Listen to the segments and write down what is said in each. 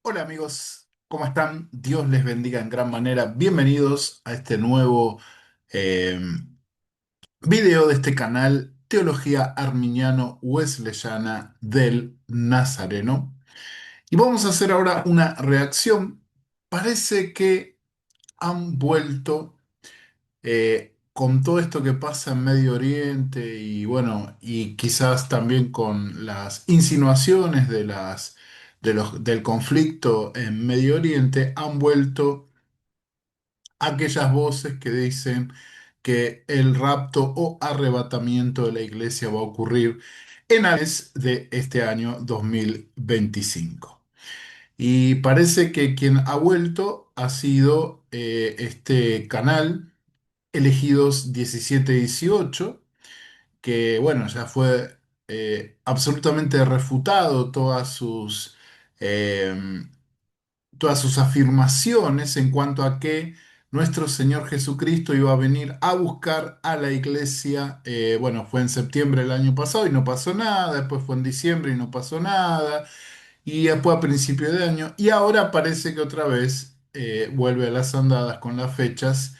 Hola amigos, ¿cómo están? Dios les bendiga en gran manera. Bienvenidos a este nuevo eh, video de este canal Teología Arminiano Wesleyana del Nazareno. Y vamos a hacer ahora una reacción. Parece que han vuelto con todo esto que pasa en Medio Oriente y bueno, y quizás también con las insinuaciones del conflicto en Medio Oriente, han vuelto aquellas voces que dicen que el rapto o arrebatamiento de la iglesia va a ocurrir en abril de este año 2025. Y parece que quien ha vuelto ha sido este canal Elegidos 17-18, que bueno, ya fue absolutamente refutado eh, todas sus afirmaciones en cuanto a que nuestro Señor Jesucristo iba a venir a buscar a la iglesia. Bueno, fue en septiembre del año pasado y no pasó nada, después fue en diciembre y no pasó nada, y después a principio de año, y ahora parece que otra vez vuelve a las andadas con las fechas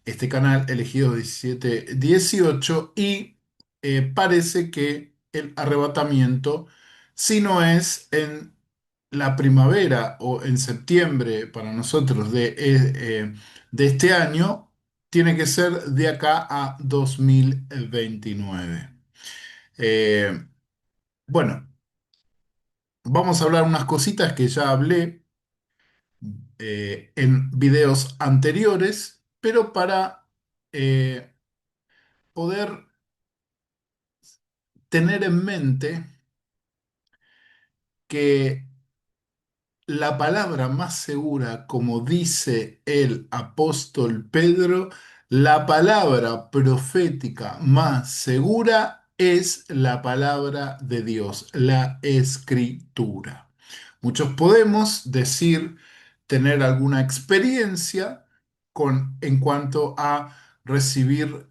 este canal elegido 17-18 y parece que el arrebatamiento, si no es en la primavera o en septiembre para nosotros de este año, tiene que ser de acá a 2029. Eh, bueno, vamos a hablar unas cositas que ya hablé en videos anteriores, pero para poder tener en mente que la palabra más segura, como dice el apóstol Pedro, la palabra profética más segura es la palabra de Dios, la escritura. Muchos podemos decir tener alguna experiencia en cuanto a recibir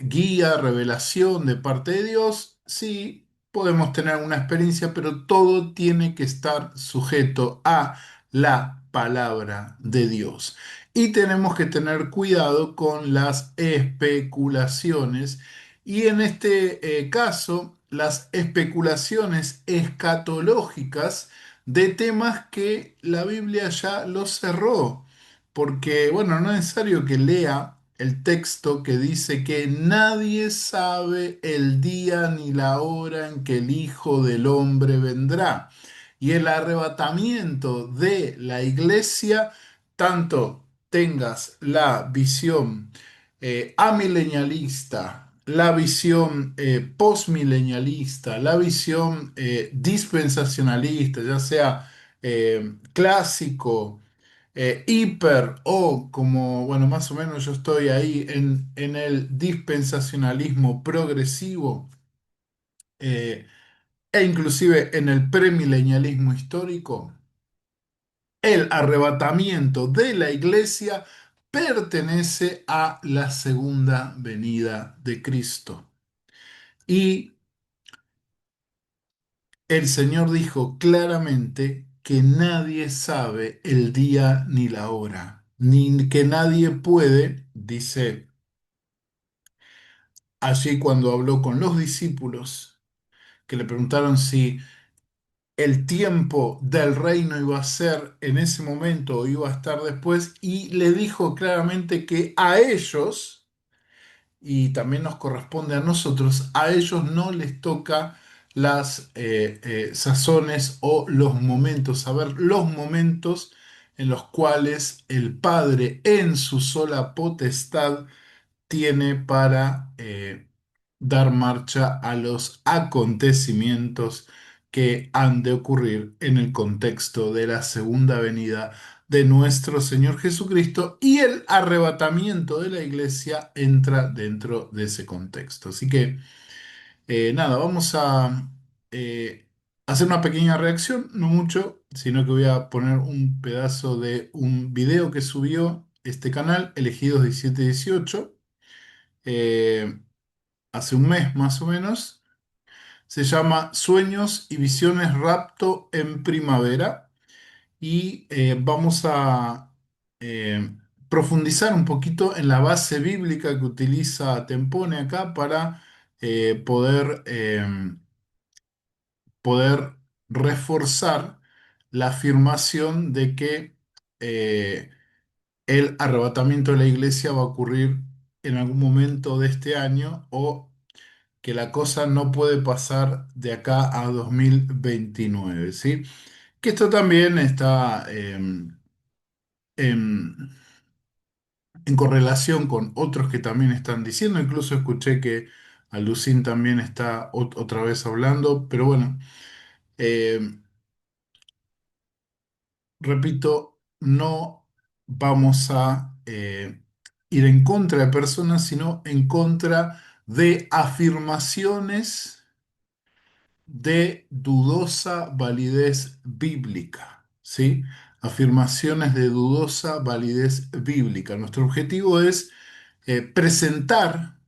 guía, revelación de parte de Dios. Sí, podemos tener una experiencia, pero todo tiene que estar sujeto a la palabra de Dios. Y tenemos que tener cuidado con las especulaciones. Y en este caso, las especulaciones escatológicas de temas que la Biblia ya los cerró. Porque, bueno, no es necesario que lea el texto que dice que nadie sabe el día ni la hora en que el Hijo del Hombre vendrá. Y el arrebatamiento de la iglesia, tanto tengas la visión amilenialista, la visión postmilenialista, la visión dispensacionalista, ya sea clásico, hiper o como, bueno, más o menos yo estoy ahí en el dispensacionalismo progresivo e inclusive en el premilenialismo histórico, el arrebatamiento de la iglesia pertenece a la segunda venida de Cristo. Y el Señor dijo claramente que nadie sabe el día ni la hora, ni que nadie puede, dice allí cuando habló con los discípulos, que le preguntaron si el tiempo del reino iba a ser en ese momento o iba a estar después, y le dijo claramente que a ellos, y también nos corresponde a nosotros, a ellos no les toca las sazones o los momentos, saber los momentos en los cuales el Padre en su sola potestad tiene para dar marcha a los acontecimientos que han de ocurrir en el contexto de la segunda venida de nuestro Señor Jesucristo, y el arrebatamiento de la iglesia entra dentro de ese contexto. Así que nada, vamos a hacer una pequeña reacción, no mucho, sino que voy a poner un pedazo de un video que subió este canal, Elegidos 17-18, eh, hace un mes más o menos. Se llama Sueños y Visiones Rapto en Primavera. y vamos a eh, profundizar un poquito en la base bíblica que utiliza Tempone acá para poder, poder reforzar la afirmación de que eh, el arrebatamiento de la iglesia va a ocurrir en algún momento de este año o que la cosa no puede pasar de acá a 2029, ¿sí? Que esto también está en, en correlación con otros que también están diciendo, incluso escuché que Alucín también está otra vez hablando, pero bueno, eh, repito, no vamos a ir en contra de personas, sino en contra de afirmaciones de dudosa validez bíblica, ¿sí? Afirmaciones de dudosa validez bíblica. Nuestro objetivo es presentar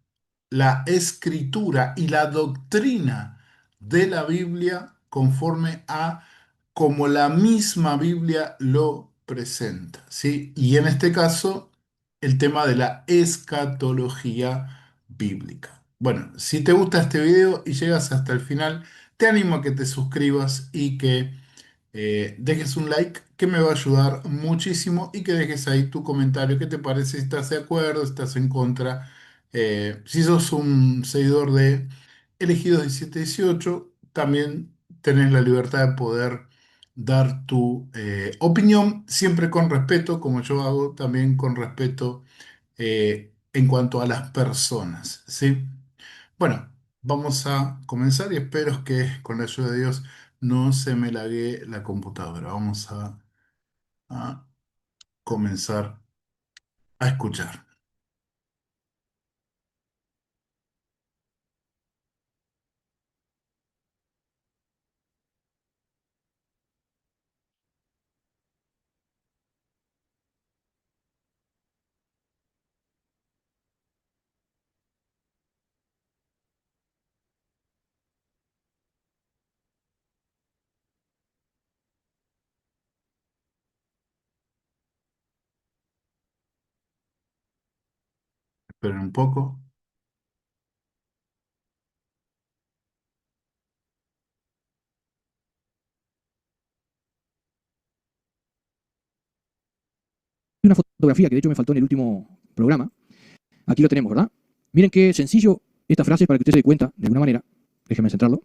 la escritura y la doctrina de la Biblia conforme a como la misma Biblia lo presenta, ¿sí? Y en este caso, el tema de la escatología bíblica. Bueno, si te gusta este video y llegas hasta el final, te animo a que te suscribas y que dejes un like que me va a ayudar muchísimo y que dejes ahí tu comentario. ¿Qué te parece? Si estás de acuerdo, si estás en contra. Si sos un seguidor de Elegidos 1718, también tenés la libertad de poder dar tu opinión, siempre con respeto, como yo hago, también con respeto en cuanto a las personas, ¿sí? Bueno, vamos a comenzar y espero que con la ayuda de Dios no se me lague la computadora. Vamos a comenzar a escuchar. Esperen un poco. Una fotografía que de hecho me faltó en el último programa. Aquí lo tenemos, ¿verdad? Miren qué sencillo esta frase para que usted se dé cuenta de alguna manera. Déjeme centrarlo.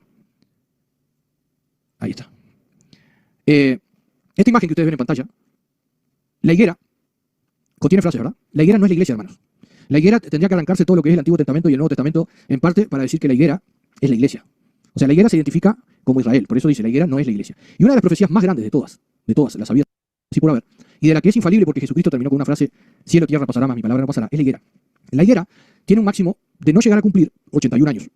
Ahí está. Eh, esta imagen que ustedes ven en pantalla, la higuera contiene frases, ¿verdad? La higuera no es la iglesia, hermanos. La higuera tendría que arrancarse todo lo que es el Antiguo Testamento y el Nuevo Testamento en parte para decir que la higuera es la iglesia. O sea, la higuera se identifica como Israel, por eso dice la higuera no es la iglesia. Y una de las profecías más grandes de todas, las había así por haber, y de la que es infalible porque Jesucristo terminó con una frase, cielo, tierra pasará, mas mi palabra no pasará, es la higuera. La higuera tiene un máximo de no llegar a cumplir 81 años.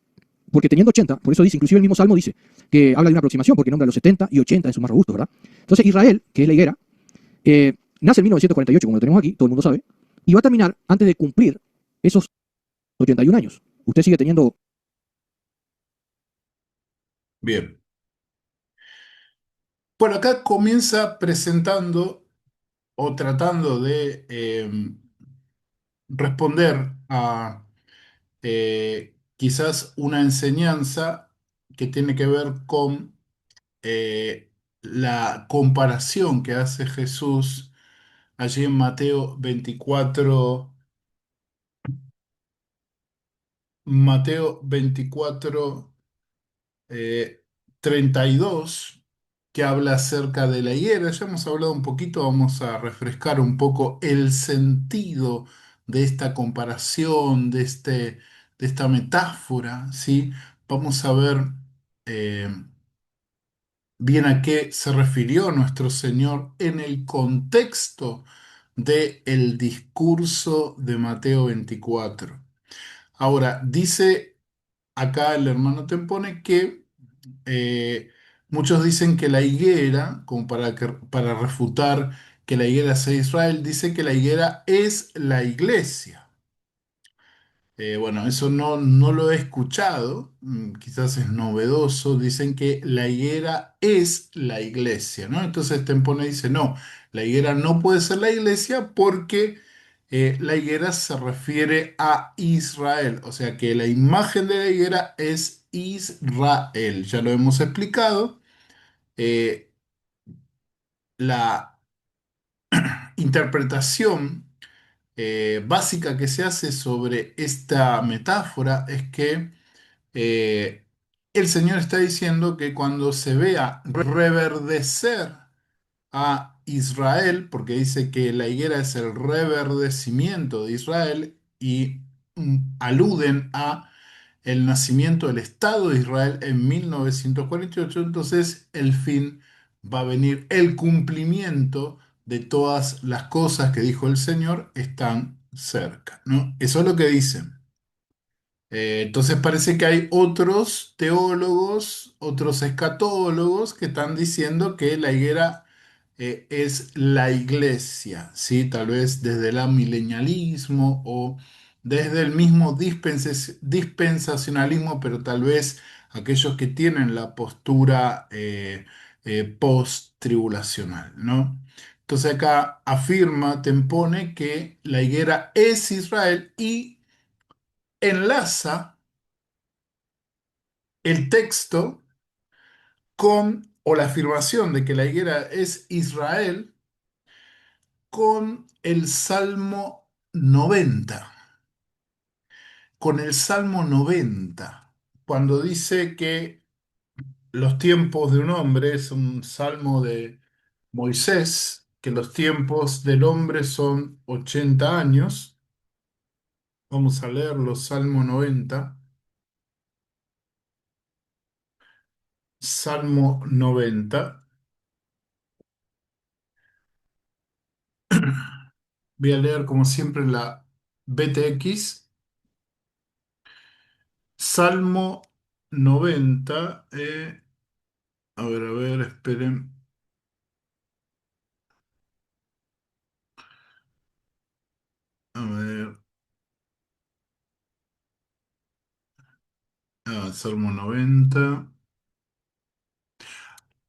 Porque teniendo 80, por eso dice, inclusive el mismo Salmo dice, que habla de una aproximación, porque nombra los 70 y 80 en sus más robustos, ¿verdad? Entonces Israel, que es la higuera, nace en 1948, como lo tenemos aquí, todo el mundo sabe, y va a terminar antes de cumplir esos 81 años. Usted sigue teniendo. Bien. Bueno, acá comienza presentando o tratando de responder a quizás una enseñanza que tiene que ver con la comparación que hace Jesús allí en Mateo 24, eh, 32, que habla acerca de la higuera. Ya hemos hablado un poquito, vamos a refrescar un poco el sentido de esta comparación, de esta metáfora, ¿sí? Vamos a ver eh, bien a qué se refirió nuestro Señor en el contexto del discurso de Mateo 24. Ahora, dice acá el hermano Tempone que muchos dicen que la higuera, como para refutar que la higuera sea Israel, dice que la higuera es la iglesia. Bueno, eso no lo he escuchado, quizás es novedoso. Dicen que la higuera es la iglesia, ¿no? Entonces Tempone dice, no, la higuera no puede ser la iglesia porque la higuera se refiere a Israel, o sea que la imagen de la higuera es Israel, ya lo hemos explicado. Eh, la interpretación básica que se hace sobre esta metáfora es que Eh, el Señor está diciendo que cuando se vea reverdecer a Israel, porque dice que la higuera es el reverdecimiento de Israel y aluden a el nacimiento del Estado de Israel en 1948, entonces el fin va a venir, el cumplimiento de todas las cosas que dijo el Señor están cerca, ¿no? Eso es lo que dicen. Entonces parece que hay otros teólogos, otros escatólogos que están diciendo que la higuera es la iglesia, ¿sí? Tal vez desde el amilenialismo o desde el mismo dispensacionalismo, pero tal vez aquellos que tienen la postura post-tribulacional, ¿no? Entonces acá afirma, Tempone, que la higuera es Israel y enlaza el texto o la afirmación de que la higuera es Israel con el Salmo 90, con el Salmo 90, cuando dice que los tiempos de un hombre es un salmo de Moisés, que los tiempos del hombre son 80 años. Vamos a leer los Salmo 90. Salmo 90. Voy a leer como siempre la BTX. Salmo 90. A ver, esperen. A ver. Salmo 90.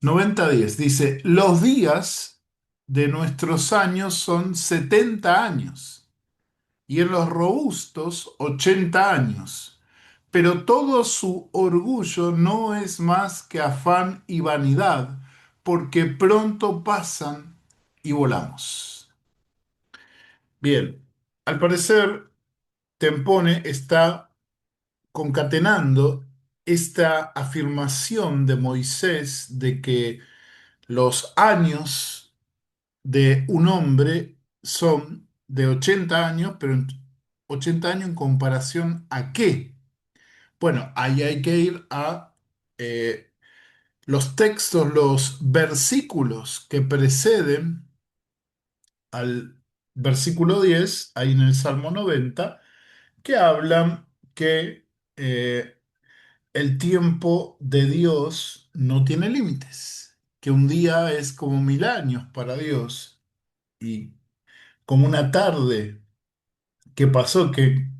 90:10 dice: Los días de nuestros años son 70 años, y en los robustos 80 años. Pero todo su orgullo no es más que afán y vanidad, porque pronto pasan y volamos. Bien, al parecer, Tempone está concatenando esta afirmación de Moisés de que los años de un hombre son de 80 años, pero 80 años en comparación a qué. Bueno, ahí hay que ir a eh, los textos, los versículos que preceden al versículo 10 ahí en el Salmo 90, que hablan que el tiempo de Dios no tiene límites, que un día es como 1000 años para Dios y como una tarde que pasó, que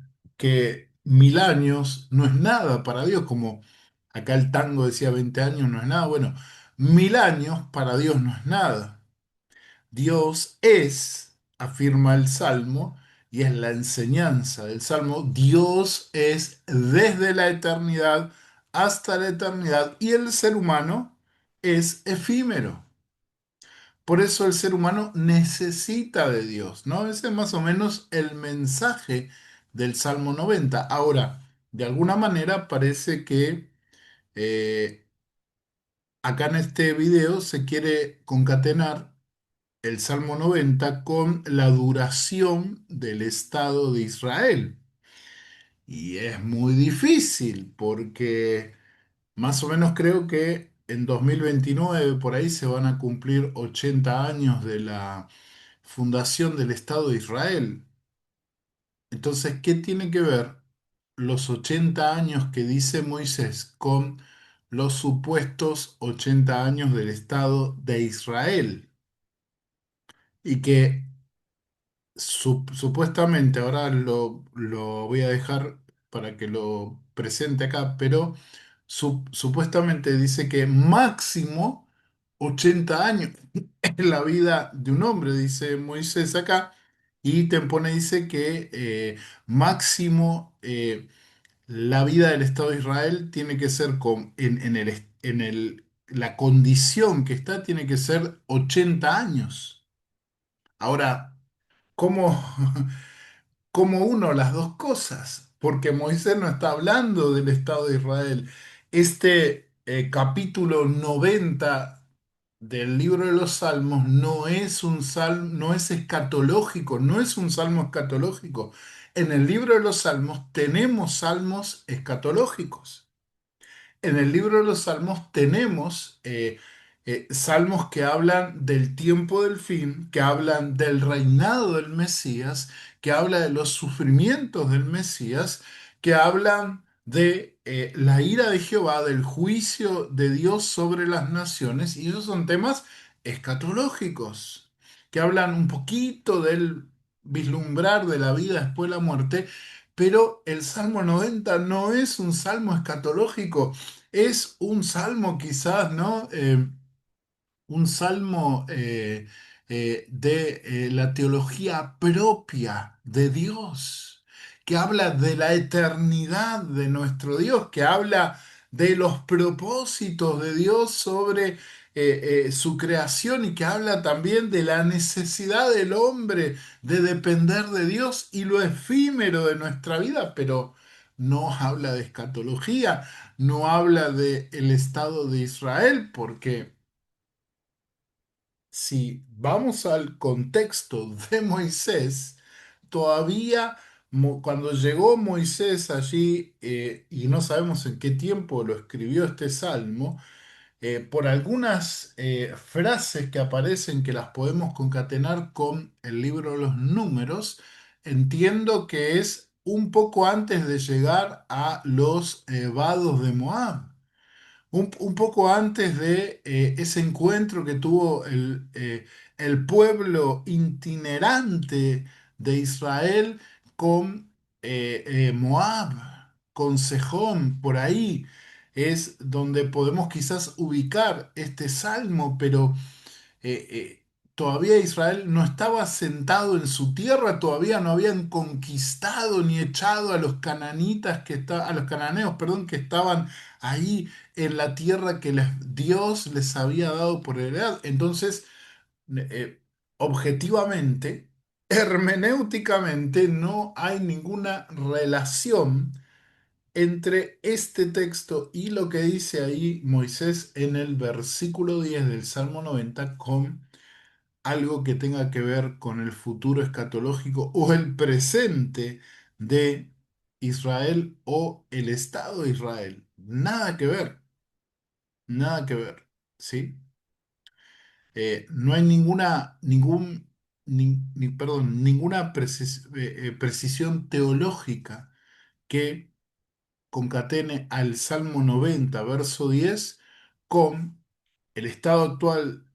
1000 años no es nada para Dios, como acá el tango decía 20 años no es nada, bueno, 1000 años para Dios no es nada. Dios es, afirma el Salmo, y es la enseñanza del Salmo, Dios es desde la eternidad hasta la eternidad y el ser humano es efímero. Por eso el ser humano necesita de Dios, ¿no? Ese es más o menos el mensaje del Salmo 90. Ahora, de alguna manera parece que eh, acá en este video se quiere concatenar el Salmo 90 con la duración del Estado de Israel. Y es muy difícil porque más o menos creo que en 2029 por ahí se van a cumplir 80 años de la fundación del Estado de Israel. Entonces, ¿qué tiene que ver los 80 años que dice Moisés con los supuestos 80 años del Estado de Israel? Y que Supuestamente, ahora lo voy a dejar para que lo presente acá, pero supuestamente dice que máximo 80 años en la vida de un hombre, dice Moisés acá, y te pone, dice que máximo la vida del Estado de Israel tiene que ser la condición que está, tiene que ser 80 años. Ahora, ¿cómo? Como uno las dos cosas, porque Moisés no está hablando del Estado de Israel. Este capítulo 90 del libro de los Salmos no es un salmo, no es escatológico, no es un salmo escatológico. En el libro de los Salmos tenemos salmos escatológicos. En el libro de los Salmos tenemos salmos que hablan del tiempo del fin, que hablan del reinado del Mesías, que habla de los sufrimientos del Mesías, que hablan de la ira de Jehová, del juicio de Dios sobre las naciones, y esos son temas escatológicos, que hablan un poquito del vislumbrar de la vida después de la muerte, pero el Salmo 90 no es un salmo escatológico, es un salmo quizás, ¿no? Un salmo de la teología propia de Dios, que habla de la eternidad de nuestro Dios, que habla de los propósitos de Dios sobre su creación y que habla también de la necesidad del hombre de depender de Dios y lo efímero de nuestra vida, pero no habla de escatología, no habla de el Estado de Israel, porque si vamos al contexto de Moisés, todavía cuando llegó Moisés allí, y no sabemos en qué tiempo lo escribió este salmo, por algunas frases que aparecen que las podemos concatenar con el libro de los números, entiendo que es un poco antes de llegar a los vados de Moab. Un poco antes de ese encuentro que tuvo el pueblo itinerante de Israel con Moab, con Sejón, por ahí es donde podemos quizás ubicar este salmo, pero todavía Israel no estaba sentado en su tierra, todavía no habían conquistado ni echado a los cananitas a los cananeos, perdón, que estaban ahí en la tierra que Dios les había dado por heredad. Entonces, eh, objetivamente, hermenéuticamente, no hay ninguna relación entre este texto y lo que dice ahí Moisés en el versículo 10 del Salmo 90 con algo que tenga que ver con el futuro escatológico o el presente de Israel o el Estado de Israel. Nada que ver, nada que ver, ¿sí? No hay ninguna precisión teológica que concatene al Salmo 90, verso 10, con el estado actual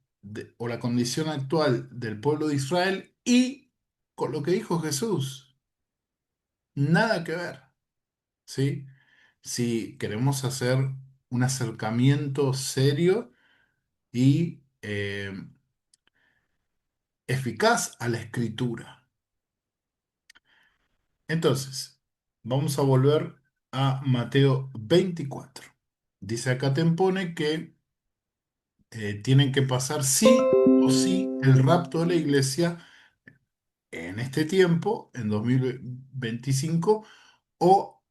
o la condición actual del pueblo de Israel y con lo que dijo Jesús. Nada que ver, ¿sí? Si queremos hacer un acercamiento serio y eficaz a la escritura. Entonces, vamos a volver a Mateo 24. Dice acá te pone que tienen que pasar sí o sí el rapto de la iglesia en este tiempo, en 2025, o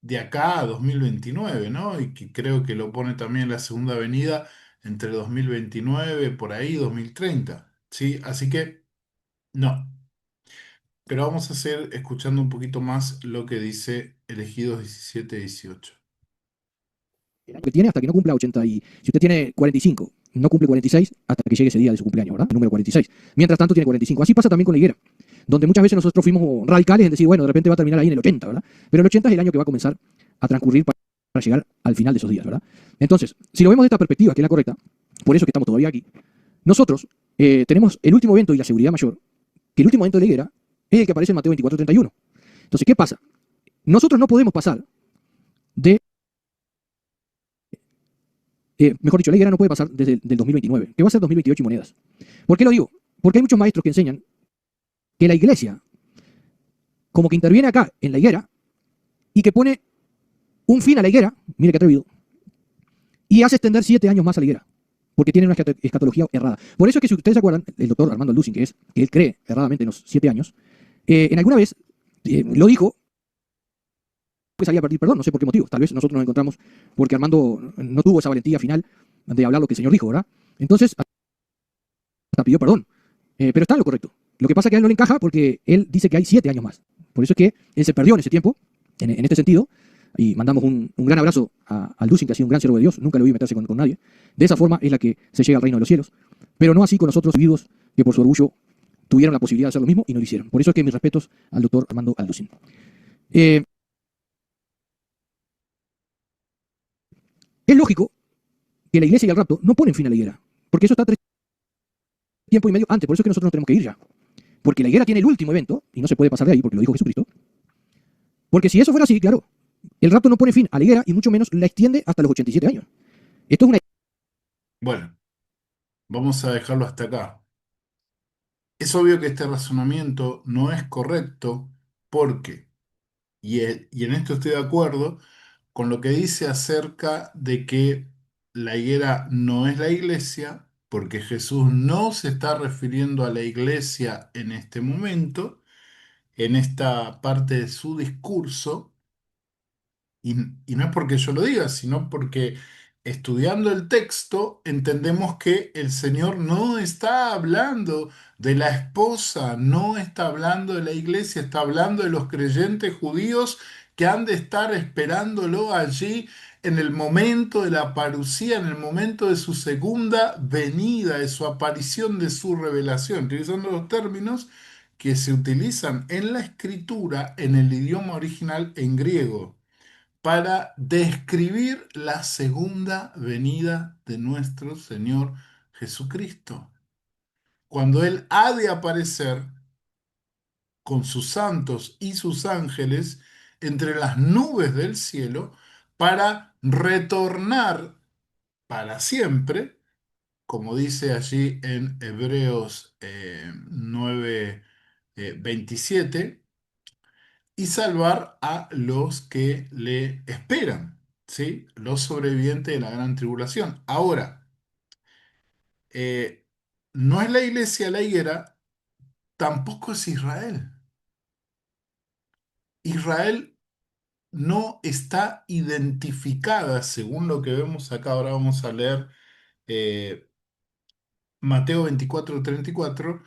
de acá a 2029, ¿no? Y que creo que lo pone también la segunda venida entre 2029, por ahí, 2030, ¿sí? Así que no, pero vamos a seguir escuchando un poquito más lo que dice Elegidos 17-18. El año que tiene hasta que no cumpla 80 y... Si usted tiene 45, no cumple 46 hasta que llegue ese día de su cumpleaños, ¿verdad? El número 46. Mientras tanto tiene 45. Así pasa también con la higuera, donde muchas veces nosotros fuimos radicales en decir, bueno, de repente va a terminar ahí en el 80, ¿verdad? Pero el 80 es el año que va a comenzar a transcurrir para llegar al final de esos días, ¿verdad? Entonces, si lo vemos de esta perspectiva, que es la correcta, por eso que estamos todavía aquí, nosotros tenemos el último evento y la seguridad mayor, que el último evento de la higuera es el que aparece en Mateo 24:31. Entonces, ¿qué pasa? Nosotros no podemos pasar de, mejor dicho, la higuera no puede pasar desde el 2029, que va a ser 2028 y monedas. ¿Por qué lo digo? Porque hay muchos maestros que enseñan que la iglesia como que interviene acá en la higuera y que pone un fin a la higuera, mire qué atrevido, y hace extender 7 años más a la higuera, porque tiene una escatología errada. Por eso es que si ustedes se acuerdan, el doctor Armando Alducin, que él cree erradamente en los 7 años, en alguna vez lo dijo que salía a pedir perdón, no sé por qué motivo, tal vez nosotros nos encontramos porque Armando no tuvo esa valentía final de hablar lo que el Señor dijo, ¿verdad? Entonces, hasta pidió perdón, pero está en lo correcto. Lo que pasa es que a él no le encaja porque él dice que hay 7 años más. Por eso es que él se perdió en ese tiempo, en este sentido, y mandamos un gran abrazo al Ducin, que ha sido un gran siervo de Dios, nunca lo vi meterse con nadie. De esa forma es la que se llega al reino de los cielos, pero no así con los otros individuos que por su orgullo tuvieron la posibilidad de hacer lo mismo y no lo hicieron. Por eso es que mis respetos al doctor Armando Alducin. Eh, es lógico que la iglesia y el rapto no ponen fin a la higuera, porque eso está 3 tiempos y medio antes, por eso es que nosotros nos tenemos que ir ya. Porque la higuera tiene el último evento, y no se puede pasar de ahí, porque lo dijo Jesucristo. Porque si eso fuera así, claro, el rapto no pone fin a la higuera y mucho menos la extiende hasta los 87 años. Esto es una... Bueno, vamos a dejarlo hasta acá. Es obvio que este razonamiento no es correcto porque, y en esto estoy de acuerdo, con lo que dice acerca de que la higuera no es la iglesia, porque Jesús no se está refiriendo a la iglesia en este momento, en esta parte de su discurso. Y, y no es porque yo lo diga, sino porque estudiando el texto entendemos que el Señor no está hablando de la esposa, no está hablando de la iglesia, está hablando de los creyentes judíos que han de estar esperándolo allí en el momento de la parucía, en el momento de su segunda venida, de su aparición, de su revelación, utilizando los términos que se utilizan en la escritura en el idioma original en griego para describir la segunda venida de nuestro Señor Jesucristo, cuando Él ha de aparecer con sus santos y sus ángeles entre las nubes del cielo para retornar para siempre, como dice allí en Hebreos 9, 27, y salvar a los que le esperan, ¿sí? Los sobrevivientes de la gran tribulación. Ahora, eh, no es la iglesia la higuera, tampoco es Israel. Israel no está identificada, según lo que vemos acá. Ahora vamos a leer Mateo 24:34.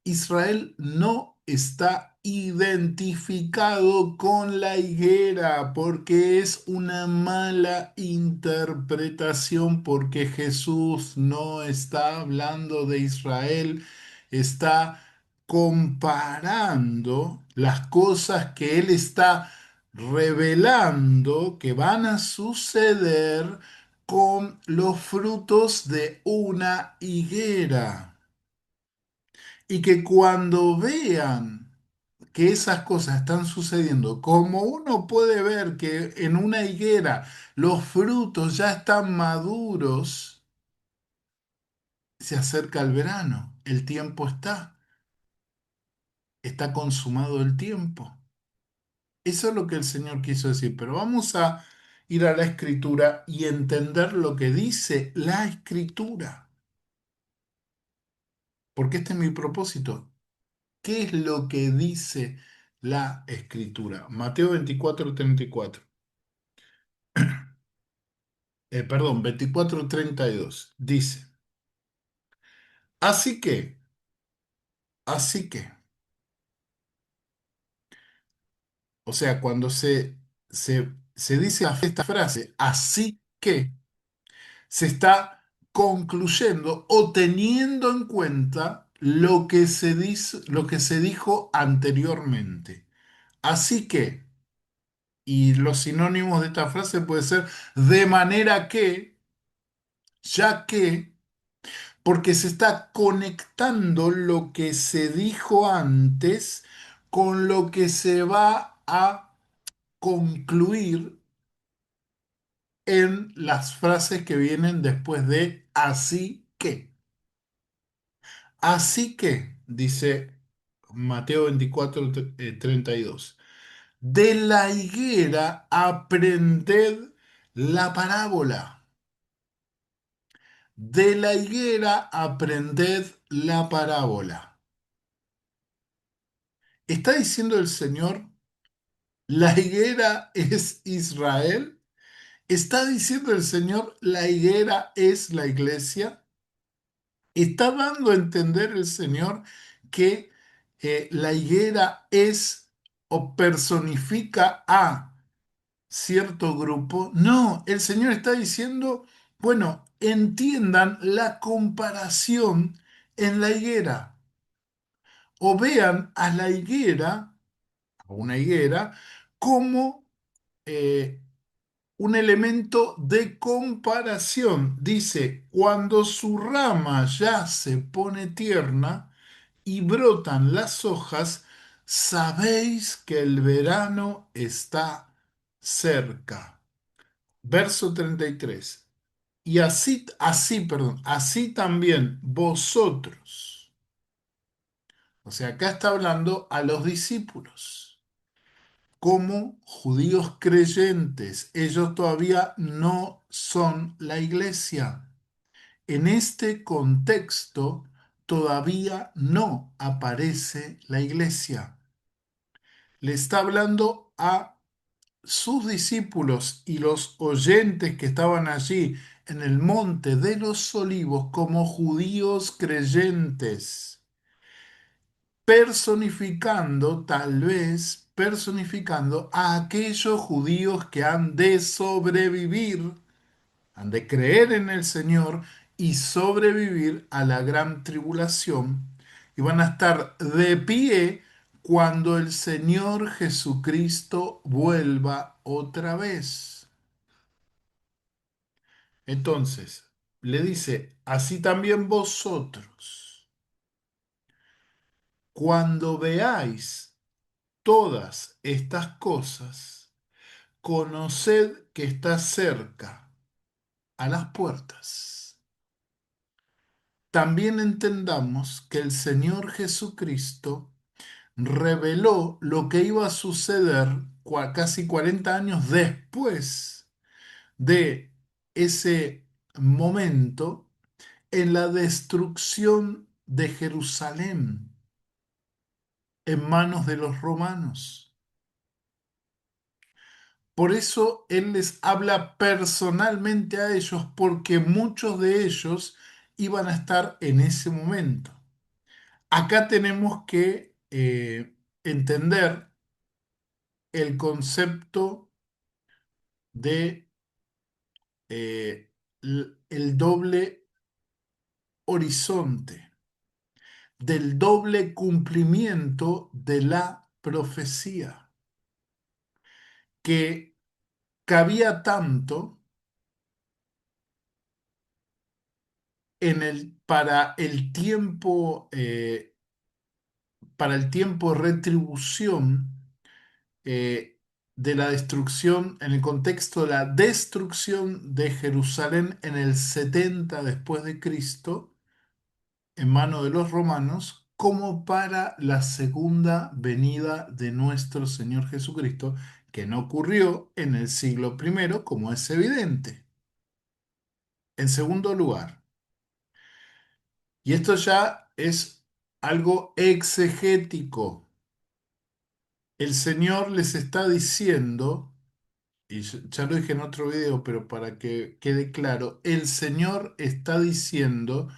Israel no está identificado con la higuera porque es una mala interpretación, porque Jesús no está hablando de Israel, está comparando las cosas que él está revelando que van a suceder con los frutos de una higuera. Y que cuando vean que esas cosas están sucediendo, como uno puede ver que en una higuera los frutos ya están maduros, se acerca el verano, el tiempo está consumado el tiempo. Eso es lo que el Señor quiso decir, pero vamos a ir a la escritura y entender lo que dice la escritura, porque este es mi propósito. ¿Qué es lo que dice la escritura? Mateo 24:34. Perdón, 24:32. Dice, así que, así que, o sea, cuando se dice esta frase, así que, se está concluyendo o teniendo en cuenta lo que se dice, lo que se dijo anteriormente. Así que, y los sinónimos de esta frase puede ser de manera que, ya que, porque se está conectando lo que se dijo antes con lo que se va a concluir en las frases que vienen después de así que. Así que, dice Mateo 24, 32, de la higuera aprended la parábola. De la higuera aprended la parábola. ¿Está diciendo el Señor, la higuera es Israel? ¿Está diciendo el Señor, la higuera es la iglesia? ¿Está dando a entender el Señor que la higuera es o personifica a cierto grupo? No, el Señor está diciendo, bueno, entiendan la comparación en la higuera o vean a la higuera, a una higuera, como eh, un elemento de comparación. Dice, cuando su rama ya se pone tierna y brotan las hojas, sabéis que el verano está cerca. Verso 33. Y así también vosotros. O sea, acá está hablando a los discípulos como judíos creyentes. Ellos todavía no son la iglesia. En este contexto todavía no aparece la iglesia. Le está hablando a sus discípulos y los oyentes que estaban allí en el monte de los olivos como judíos creyentes, personificando, tal vez personificando a aquellos judíos que han de sobrevivir, han de creer en el Señor y sobrevivir a la gran tribulación y van a estar de pie cuando el Señor Jesucristo vuelva otra vez. Entonces, le dice, así también vosotros, cuando veáis todas estas cosas, conoced que está cerca, a las puertas. También entendamos que el Señor Jesucristo reveló lo que iba a suceder casi 40 años después de ese momento en la destrucción de Jerusalén en manos de los romanos. Por eso Él les habla personalmente a ellos, porque muchos de ellos iban a estar en ese momento. Acá tenemos que entender el concepto de el doble horizonte, del doble cumplimiento de la profecía, que cabía tanto para el tiempo retribución eh, de la destrucción, en el contexto de la destrucción de Jerusalén en el 70 después de Cristo, en manos de los romanos, como para la segunda venida de nuestro Señor Jesucristo, que no ocurrió en el siglo primero, como es evidente. En segundo lugar, y esto ya es algo exegético, el Señor les está diciendo, y ya lo dije en otro video, pero para que quede claro, el Señor está diciendo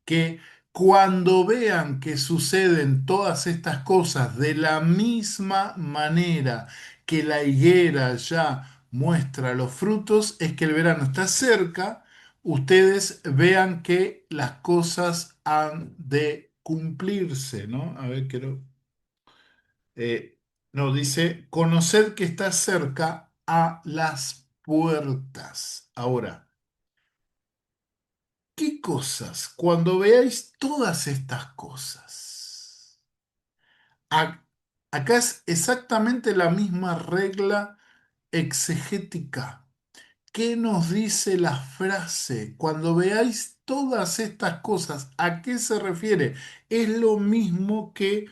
que cuando vean que suceden todas estas cosas de la misma manera que la higuera ya muestra los frutos, es que el verano está cerca, ustedes vean que las cosas han de cumplirse, ¿no? A ver, quiero... no, dice, conoced que está cerca a las puertas. Ahora, cosas? Cuando veáis todas estas cosas. A- Acá es exactamente la misma regla exegética. ¿Qué nos dice la frase? Cuando veáis todas estas cosas, ¿a qué se refiere? Es lo mismo que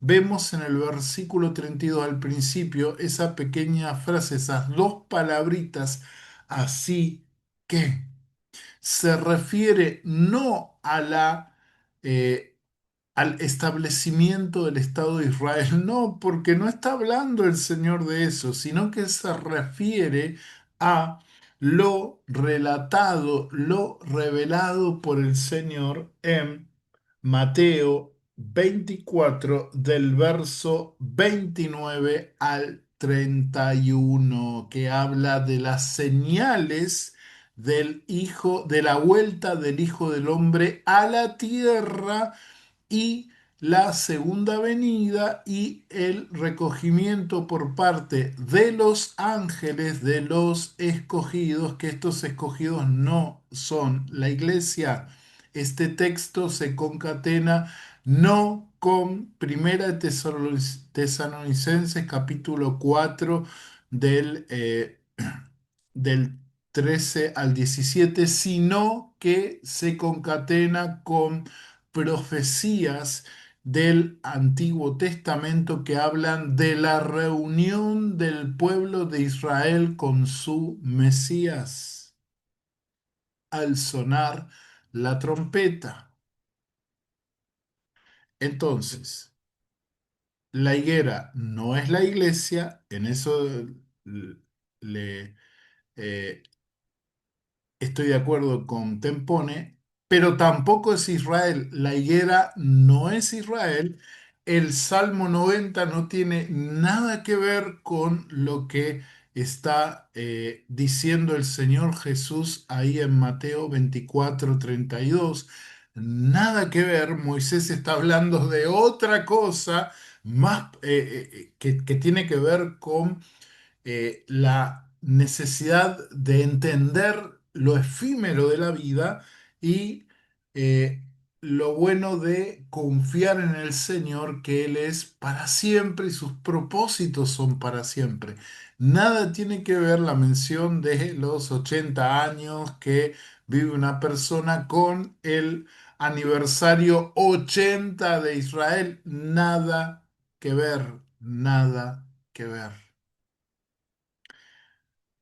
vemos en el versículo 32 al principio, esa pequeña frase, esas dos palabritas, así que se refiere no a eh, al establecimiento del Estado de Israel. No, porque no está hablando el Señor de eso, sino que se refiere a lo relatado, lo revelado por el Señor en Mateo 24 del verso 29 al 31, que habla de las señales del Hijo, de la vuelta del Hijo del Hombre a la tierra y la segunda venida y el recogimiento por parte de los ángeles de los escogidos, que estos escogidos no son la iglesia. Este texto se concatena no con Primera de Tesalonicenses capítulo 4 del 13 al 17, sino que se concatena con profecías del Antiguo Testamento que hablan de la reunión del pueblo de Israel con su Mesías al sonar la trompeta. Entonces, la higuera no es la iglesia, en eso le, eh, estoy de acuerdo con Tempone, pero tampoco es Israel. La higuera no es Israel. El Salmo 90 no tiene nada que ver con lo que está diciendo el Señor Jesús ahí en Mateo 24:32. Nada que ver. Moisés está hablando de otra cosa más que tiene que ver con la necesidad de entender lo efímero de la vida y eh, lo bueno de confiar en el Señor, que Él es para siempre y sus propósitos son para siempre. Nada tiene que ver la mención de los 80 años que vive una persona con el aniversario 80 de Israel. Nada que ver, nada que ver.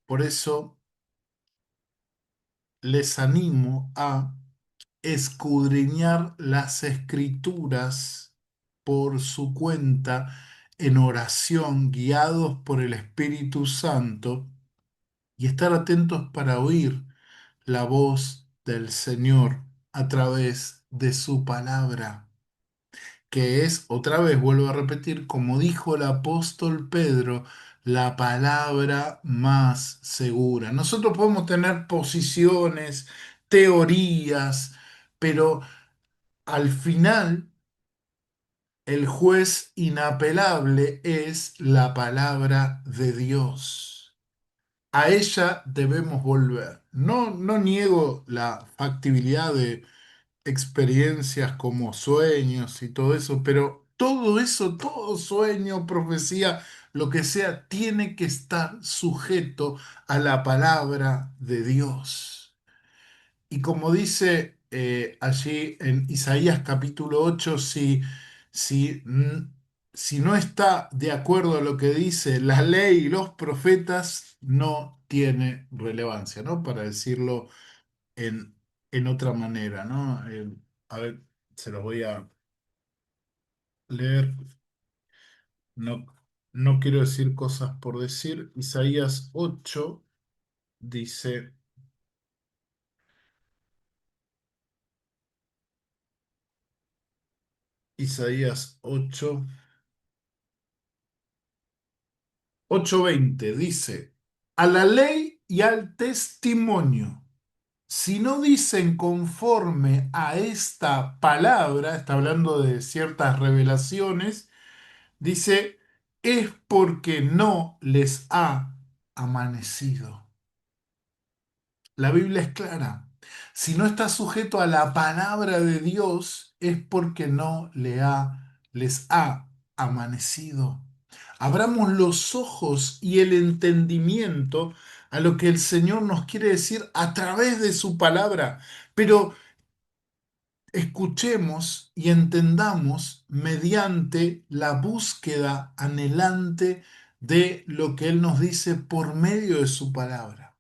Por eso les animo a escudriñar las escrituras por su cuenta en oración, guiados por el Espíritu Santo, y estar atentos para oír la voz del Señor a través de su palabra, que es, otra vez vuelvo a repetir, como dijo el apóstol Pedro, la palabra más segura. Nosotros podemos tener posiciones, teorías, pero al final el juez inapelable es la palabra de Dios. A ella debemos volver. No, no niego la factibilidad de experiencias como sueños y todo eso, pero todo eso, todo sueño, profecía, lo que sea, tiene que estar sujeto a la palabra de Dios. Y como dice allí en Isaías capítulo 8, si, si no está de acuerdo a lo que dice la ley y los profetas, no tiene relevancia, ¿no? Para decirlo en, en otra manera, ¿no? A ver, se los voy a leer. No, no quiero decir cosas por decir. Isaías 8 dice, Isaías 8:20 dice, a la ley y al testimonio. Si no dicen conforme a esta palabra, está hablando de ciertas revelaciones, dice, es porque no les ha amanecido. La Biblia es clara. Si no está sujeto a la palabra de Dios, es porque no les ha amanecido. Abramos los ojos y el entendimiento a lo que el Señor nos quiere decir a través de su palabra, pero escuchemos y entendamos mediante la búsqueda anhelante de lo que Él nos dice por medio de su palabra.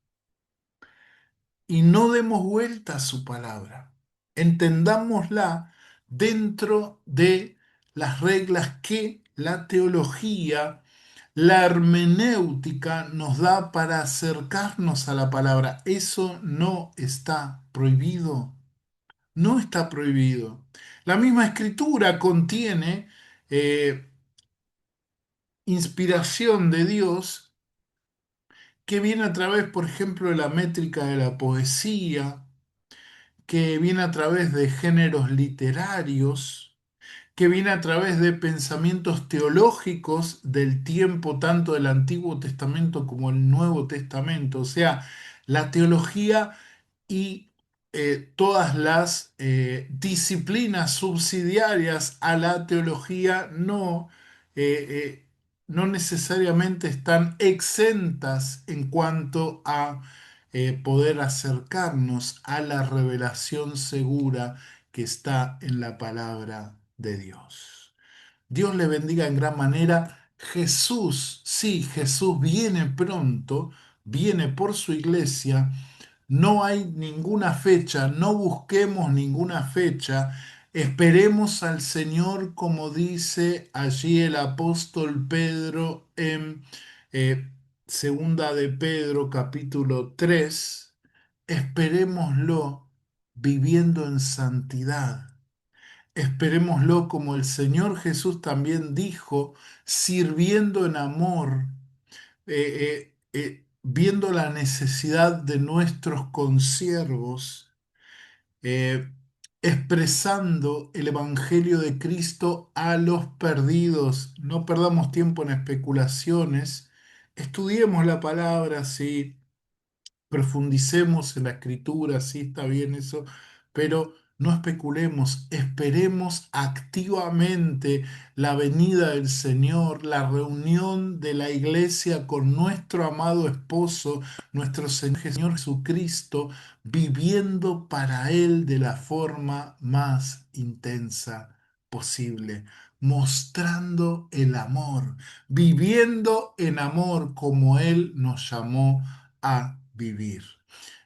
Y no demos vuelta a su palabra. Entendámosla dentro de las reglas que la teología, la hermenéutica nos da para acercarnos a la palabra. Eso no está prohibido. No está prohibido. La misma escritura contiene inspiración de Dios que viene a través, por ejemplo, de la métrica de la poesía, que viene a través de géneros literarios, que viene a través de pensamientos teológicos del tiempo tanto del Antiguo Testamento como el Nuevo Testamento. O sea, la teología y todas las disciplinas subsidiarias a la teología no necesariamente están exentas en cuanto a poder acercarnos a la revelación segura que está en la palabra de Dios. Dios le bendiga en gran manera. Jesús, sí, Jesús viene pronto, viene por su iglesia. No hay ninguna fecha, no busquemos ninguna fecha. Esperemos al Señor como dice allí el apóstol Pedro en Segunda de Pedro capítulo 3. Esperémoslo viviendo en santidad. Esperémoslo como el Señor Jesús también dijo, sirviendo en amor, viendo la necesidad de nuestros consiervos, eh, expresando el Evangelio de Cristo a los perdidos. No perdamos tiempo en especulaciones, estudiemos la palabra, sí, profundicemos en la escritura, sí está bien eso, pero no especulemos, esperemos activamente la venida del Señor, la reunión de la iglesia con nuestro amado esposo, nuestro Señor Jesucristo, viviendo para Él de la forma más intensa posible, mostrando el amor, viviendo en amor como Él nos llamó a vivir.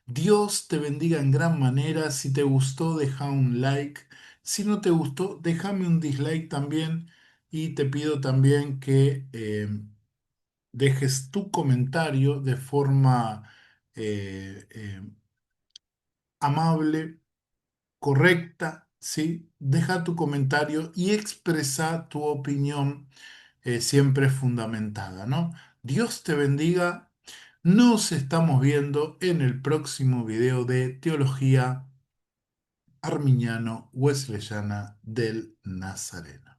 Dios te bendiga en gran manera. Si te gustó, deja un like. Si no te gustó, déjame un dislike también. Y te pido también que dejes tu comentario de forma amable, correcta, ¿sí? Deja tu comentario y expresa tu opinión siempre fundamentada, ¿no? Dios te bendiga. Nos estamos viendo en el próximo video de Teología Arminiano Wesleyana del Nazareno.